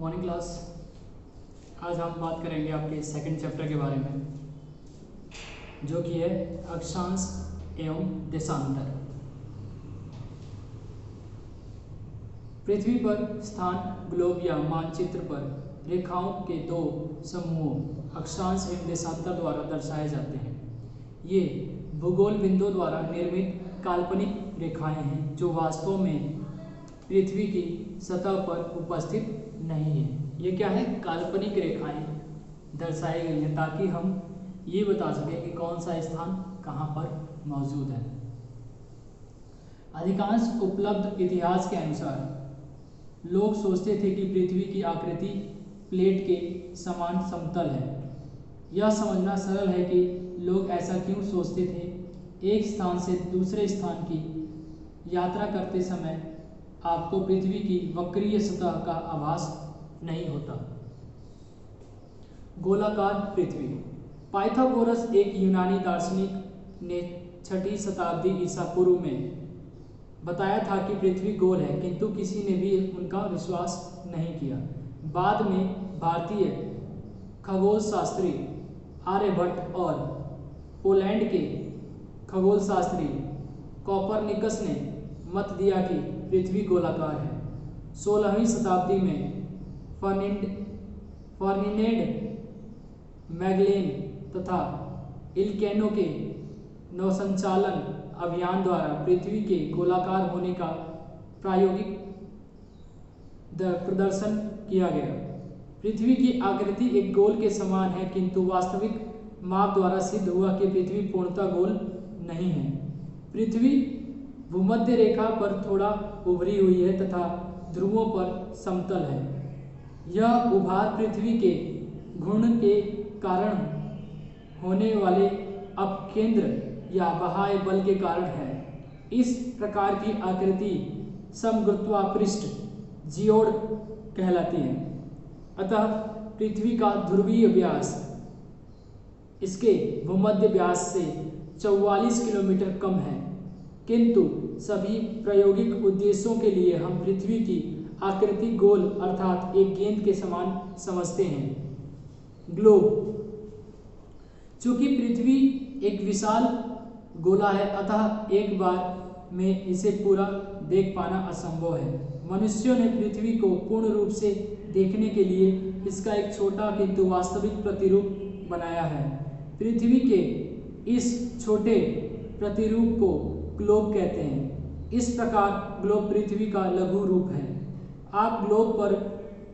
Morning class. आज हम बात करेंगे आपके सेकंड चैप्टर के बारे में, जो कि है अक्षांश एवं देशांतर। पृथ्वी पर स्थान ग्लोब या मानचित्र पर रेखाओं के दो समूहों अक्षांश एवं देशांतर द्वारा दर्शाए जाते हैं। ये भूगोल बिंदुओं द्वारा निर्मित काल्पनिक रेखाएं हैं जो वास्तव में पृथ्वी की सतह पर उपस्थित नहीं है। ये क्या है? काल्पनिक रेखाएं दर्शाई गई हैं ताकि हम ये बता सकें कि कौन सा स्थान कहाँ पर मौजूद है। अधिकांश उपलब्ध इतिहास के अनुसार लोग सोचते थे कि पृथ्वी की आकृति प्लेट के समान समतल है। यह समझना सरल है कि लोग ऐसा क्यों सोचते थे। एक स्थान से दूसरे स्थान की यात्रा करते समय आपको पृथ्वी की वक्रीय सतह का आभास नहीं होता। गोलाकार पृथ्वी। पाइथागोरस एक यूनानी दार्शनिक ने 6वीं शताब्दी ईसा पूर्व में बताया था कि पृथ्वी गोल है, किंतु किसी ने भी उनका विश्वास नहीं किया। बाद में भारतीय खगोलशास्त्री आर्यभट्ट और पोलैंड के खगोलशास्त्री कोपरनिकस ने मत दिया कि पृथ्वी गोलाकार है। 16वीं शताब्दी में फर्डिनेंड मैगेलन तथा इल्केनो के नौसंचालन अभियान द्वारा पृथ्वी के गोलाकार होने का प्रायोगिक प्रदर्शन किया गया। पृथ्वी की आकृति एक गोल के समान है, किंतु वास्तविक माप द्वारा सिद्ध हुआ कि पृथ्वी पूर्णतः गोल नहीं है। पृथ्वी भूमध्य रेखा पर थोड़ा उभरी हुई है तथा ध्रुवों पर समतल है। यह उभार पृथ्वी के घूर्णन के कारण होने वाले अपकेंद्र या बाह्य बल के कारण है। इस प्रकार की आकृति समगुरुत्वापृष्ठ जियोड कहलाती है। अतः पृथ्वी का ध्रुवीय व्यास इसके भूमध्य व्यास से 44 किलोमीटर कम है, किंतु सभी प्रायोगिक उद्देश्यों के लिए हम पृथ्वी की आकृति गोल अर्थात एक गेंद के समान समझते हैं। ग्लोब। चूंकि पृथ्वी एक विशाल गोला है, अतः एक बार में इसे पूरा देख पाना असंभव है। मनुष्यों ने पृथ्वी को पूर्ण रूप से देखने के लिए इसका एक छोटा किंतु वास्तविक प्रतिरूप बनाया है। पृथ्वी के इस छोटे प्रतिरूप को ग्लोब कहते हैं। इस प्रकार ग्लोब पृथ्वी का लघु रूप है। आप ग्लोब पर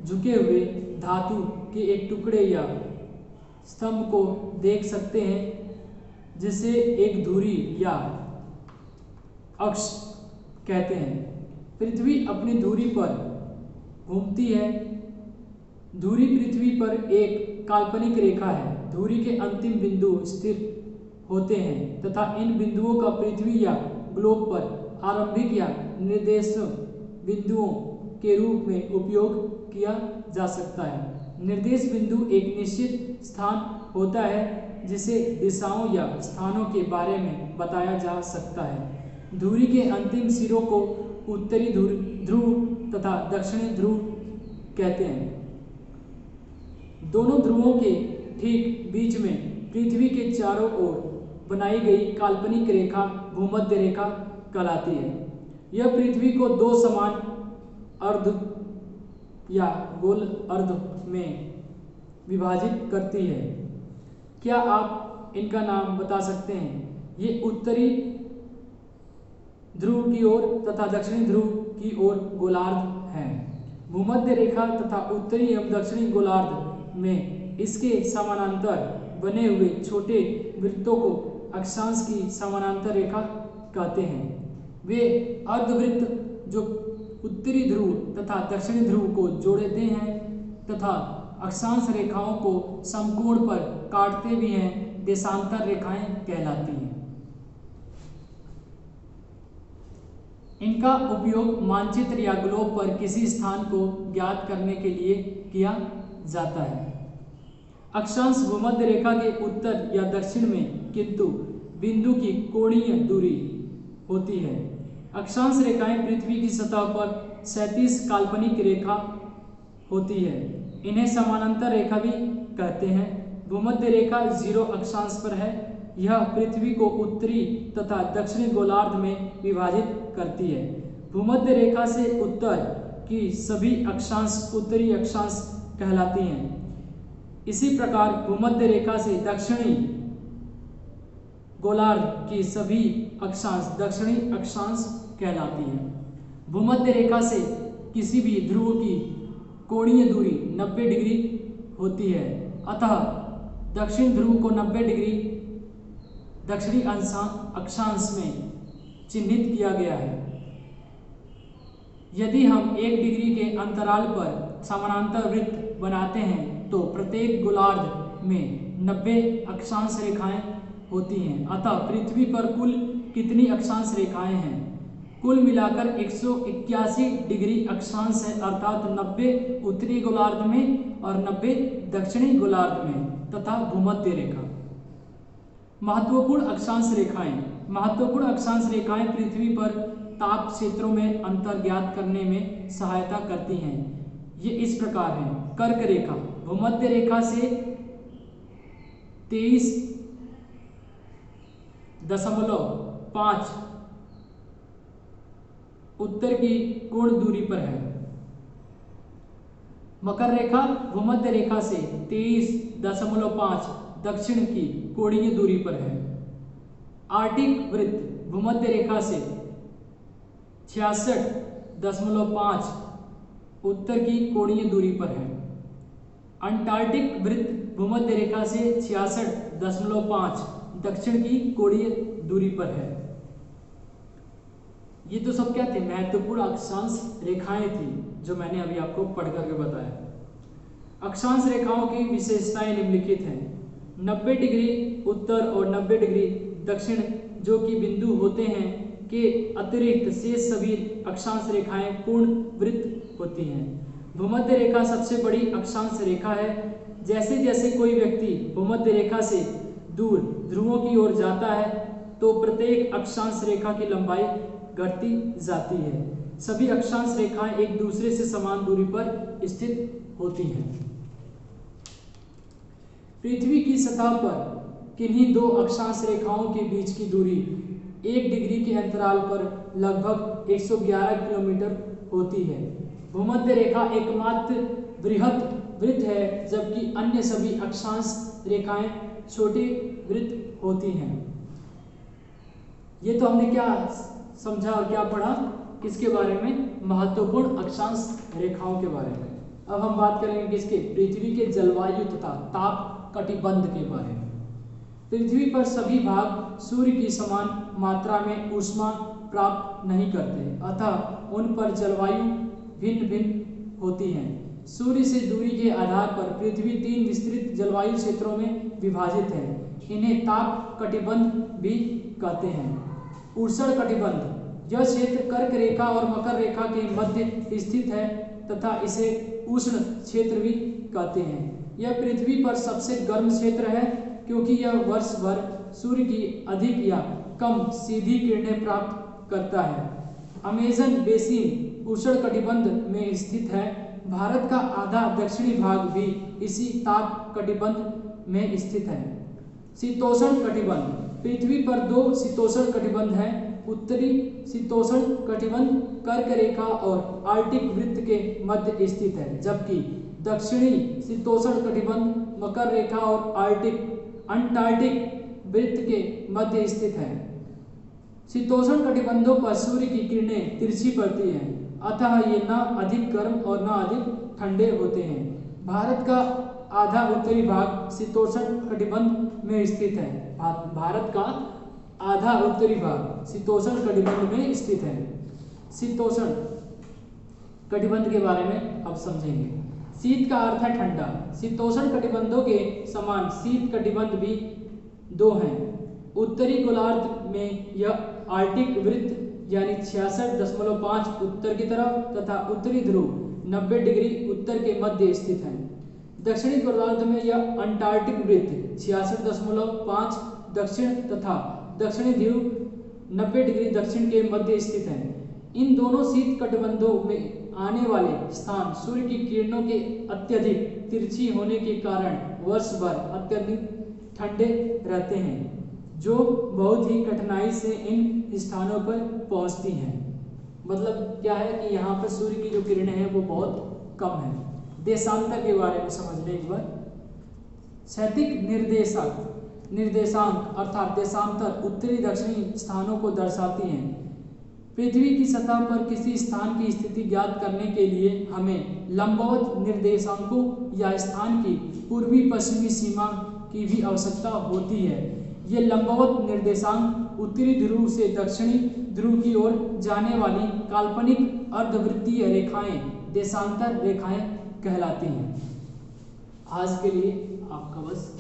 झुके हुए धातु के एक टुकड़े या स्तंभ को देख सकते हैं, जिसे एक धुरी या अक्ष कहते हैं। पृथ्वी अपनी धुरी पर घूमती है। धुरी पृथ्वी पर एक काल्पनिक रेखा है। धुरी के अंतिम बिंदु स्थिर होते हैं तथा इन बिंदुओं का पृथ्वी या ग्लोब पर आरंभिक या निर्देश बिंदुओं के रूप में उपयोग किया जा सकता है। निर्देश बिंदु एक निश्चित स्थान होता है जिसे दिशाओं या स्थानों के बारे में बताया जा सकता है। धुरी के अंतिम सिरों को उत्तरी ध्रुव तथा दक्षिणी ध्रुव कहते हैं। दोनों ध्रुवों के ठीक बीच में पृथ्वी के चारों ओर बनाई गई काल्पनिक रेखा भूमध्य रेखा कहलाती है। यह पृथ्वी को दो समान अर्ध या गोल अर्ध में विभाजित करती है। क्या आप इनका नाम बता सकते हैं? ये उत्तरी ध्रुव की ओर तथा दक्षिणी ध्रुव की ओर गोलार्ध हैं। भूमध्य रेखा तथा उत्तरी एवं दक्षिणी गोलार्ध में इसके समानांतर बने हुए छोटे वृत्तों को अक्षांश की समानांतर रेखा कहते हैं। वे अर्धवृत्त जो उत्तरी ध्रुव तथा दक्षिणी ध्रुव को जोड़ते हैं तथा अक्षांश रेखाओं को समकोण पर काटते भी हैं, देशांतर रेखाएं कहलाती हैं। इनका उपयोग मानचित्र या ग्लोब पर किसी स्थान को ज्ञात करने के लिए किया जाता है। अक्षांश भूमध्य रेखा के उत्तर या दक्षिण में किंतु बिंदु की कोणीय दूरी होती है। अक्षांश रेखाएं पृथ्वी की सतह पर 37 काल्पनिक रेखा होती है। इन्हें समानांतर रेखा भी कहते हैं। भूमध्य रेखा 0 अक्षांश पर है। यह पृथ्वी को उत्तरी तथा दक्षिणी गोलार्ध में विभाजित करती है। भूमध्य रेखा से उत्तर की सभी अक्षांश उत्तरी अक्षांश कहलाती हैं। इसी प्रकार भूमध्य रेखा से दक्षिणी गोलार्ध की सभी अक्षांश दक्षिणी अक्षांश कहलाती हैं। भूमध्य रेखा से किसी भी ध्रुव की कोणीय दूरी 90 डिग्री होती है, अतः दक्षिण ध्रुव को 90 डिग्री दक्षिणी अक्षांश में चिन्हित किया गया है। यदि हम 1 डिग्री के अंतराल पर समानांतर वृत्त बनाते हैं तो प्रत्येक गोलार्ध में 90 अक्षांश रेखाएं होती हैं। अतः पृथ्वी पर कुल कितनी अक्षांश रेखाएं हैं? कुल मिलाकर 181 डिग्री अक्षांश है, अर्थात 90 उत्तरी गोलार्ध में और 90 दक्षिणी गोलार्ध में तथा भूमध्य रेखा। महत्वपूर्ण अक्षांश रेखाएं। महत्वपूर्ण अक्षांश रेखाएं पृथ्वी पर ताप क्षेत्रों में अंतर ज्ञात करने में सहायता करती हैं। ये इस प्रकार हैं। कर्क रेखा भूमध्य रेखा से 23.5 उत्तर की कोण दूरी पर है। मकर रेखा भूमध्य रेखा से 23.5 दक्षिण की कोणीय दूरी पर है। आर्टिक वृत्त भूमध्य रेखा से 66.5 उत्तर की कोणीय दूरी पर है। अंटार्कटिक वृत्त भूमध्य रेखा से 66.5 दक्षिण की कोणीय दूरी पर है। ये तो सब क्या थे? महत्वपूर्ण अक्षांश रेखाएं थी जो मैंने अभी आपको पढ़ करके बताया। अक्षांश रेखाओं की विशेषताएं निम्नलिखित हैं। 90 डिग्री उत्तर और 90 डिग्री दक्षिण जो कि बिंदु होते हैं के अतिरिक्त शेष सभी अक्षांश रेखाएं पूर्ण वृत्त होती हैं। भूमध्य रेखा सबसे बड़ी अक्षांश रेखा है। जैसे जैसे कोई व्यक्ति भूमध्य रेखा से दूर ध्रुवों की ओर जाता है तो प्रत्येक अक्षांश रेखा की लंबाई घटती जाती है। सभी अक्षांश रेखाएं एक दूसरे से समान दूरी पर स्थित होती हैं। पृथ्वी की सतह पर किन्हीं दो अक्षांश रेखाओं के बीच की दूरी 1 डिग्री के अंतराल पर लगभग 111 किलोमीटर होती है। भूमध्य रेखा एकमात्र बृहद वृत्त है, जबकि अन्य सभी अक्षांश रेखाएं छोटे वृत्त होती हैं। ये तो हमने क्या समझा और क्या पढ़ा? किसके बारे में? महत्वपूर्ण अक्षांश रेखाओं के बारे में। अब हम बात करेंगे किसके? पृथ्वी के जलवायु तथा ताप कटिबंध के बारे में। पृथ्वी पर सभी भाग सूर्य की समान मात्रा में ऊष्मा प्राप्त नहीं करते, अतः उन पर जलवायु भिन्न भिन्न होती है। सूर्य से दूरी के आधार पर पृथ्वी 3 विस्तृत जलवायु क्षेत्रों में विभाजित है। इन्हें ताप कटिबंध भी कहते हैं। उष्ण कटिबंध यह क्षेत्र कर्क रेखा और मकर रेखा के मध्य स्थित है तथा इसे उष्ण क्षेत्र भी कहते हैं। यह पृथ्वी पर सबसे गर्म क्षेत्र है क्योंकि यह वर्ष भर सूर्य की अधिक या कम सीधी किरणें प्राप्त करता है। अमेज़न बेसिन उष्ण कटिबंध में स्थित है। भारत का आधा दक्षिणी भाग भी इसी ताप कटिबंध में स्थित है। शीतोष्ण कटिबंध पृथ्वी पर 2 शीतोष्ण कटिबंध हैं। उत्तरी शीतोष्ण कटिबंध कर्क रेखा और आर्कटिक वृत्त के मध्य स्थित है, जबकि दक्षिणी शीतोष्ण कटिबंध मकर रेखा और अंटार्कटिक वृत्त के मध्य स्थित है। शीतोष्ण कटिबंधों पर सूर्य की किरणें तिरछी पड़ती हैं, अतः ये न अधिक गर्म और न अधिक ठंडे होते हैं। भारत का आधा उत्तरी भाग शीतोष्ण कटिबंध में स्थित है। भारत का आधा उत्तरी भाग शीतोष्ण कटिबंध में स्थित है। शीतोष्ण कटिबंध के बारे में अब समझेंगे। शीत का अर्थ है ठंडा। शीतोष्ण कटिबंधों के समान शीत कटिबंध भी 2 हैं। उत्तरी गोलार्ध में यह आर्कटिक वृत्त यानी 66.5 उत्तर की तरफ तथा उत्तरी ध्रुव 90 डिग्री उत्तर के मध्य स्थित है। दक्षिणी गोलार्ध में यह अंटार्कटिक वृत्त 66.5 दक्षिण तथा दक्षिणी ध्रुव 90 डिग्री दक्षिण के मध्य स्थित है। इन दोनों शीत कटिबंधों में आने वाले स्थान सूर्य की किरणों के अत्यधिक तिरछी होने के कारण वर्ष भर अत्यधिक ठंडे रहते हैं, जो बहुत ही कठिनाई से इन स्थानों पर पहुंचती हैं। मतलब क्या है कि यहाँ पर सूर्य की जो किरणें हैं वो बहुत कम है। देशांतर के बारे में समझ लें एक बार। क्षैतिज निर्देशांक अर्थात देशांतर उत्तरी दक्षिणी स्थानों को दर्शाती हैं। पृथ्वी की सतह पर किसी स्थान की स्थिति ज्ञात करने के लिए हमें लंबवत निर्देशांकों या स्थान की पूर्वी पश्चिमी सीमा की भी आवश्यकता होती है। ये लंबवत निर्देशांक उत्तरी ध्रुव से दक्षिणी ध्रुव की ओर जाने वाली काल्पनिक अर्धवृत्तीय रेखाएं देशांतर रेखाएं कहलाती हैं। आज के लिए आपका बस